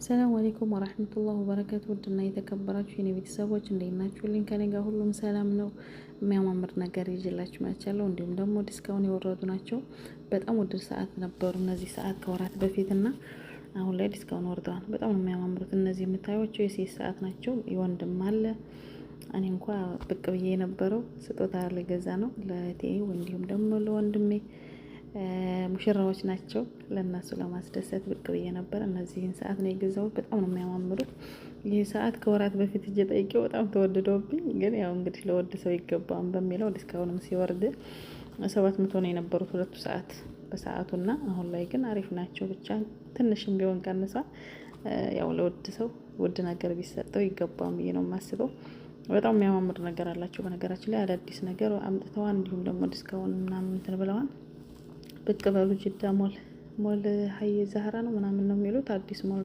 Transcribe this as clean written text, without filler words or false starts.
ሰላም አለይኩም ወራህመቱላሂ ወበረካቱ። ውድና የተከበራችሁ የኔ ቤተሰቦች እንዴት ናችሁልኝ? ከኔ ጋር ሁሉም ሰላም ነው። የሚያማምር ነገር ይዤላችሁ መጥቻለሁ። እንዲሁም ደግሞ ዲስካውንት የወረዱ ናቸው። በጣም ውድ ሰዓት ነበሩ እነዚህ ሰዓት ከወራት በፊት እና አሁን ላይ ዲስካውንት ወርደዋል። በጣም ነው የሚያማምሩት። እነዚህ የምታዩቸው የሴት ሰዓት ናቸው። የወንድም አለ። እኔ እንኳ ብቅ ብዬ የነበረው ስጦታ ልገዛ ነው ለእቴ እንዲሁም ደግሞ ለወንድሜ ሙሽራዎች ናቸው። ለእነሱ ለማስደሰት ብቅ ብዬ ነበር። እነዚህን ሰዓት ነው የገዛሁት። በጣም ነው የሚያማምሩት። ይህ ሰዓት ከወራት በፊት እጄ ጠይቄው በጣም ተወድዶብኝ፣ ግን ያው እንግዲህ ለወድ ሰው ይገባም በሚለው ዲስካውንትም ሲወርድ 700 ነው የነበሩት ሁለቱ ሰዓት በሰዓቱና አሁን ላይ ግን አሪፍ ናቸው። ብቻ ትንሽም ቢሆን ቀንሷል። ያው ለወድ ሰው ውድ ነገር ቢሰጠው ይገባም ብዬ ነው የማስበው። በጣም የሚያማምር ነገር አላቸው። በነገራችን ላይ አዳዲስ ነገር አምጥተዋል። እንዲሁም ደግሞ ዲስካውንት ምናምን እንትን ብለዋል። ብቅ በሉ ጅዳ ሞል ሀይ ዛህራ ነው ምናምን ነው የሚሉት አዲስ ሞል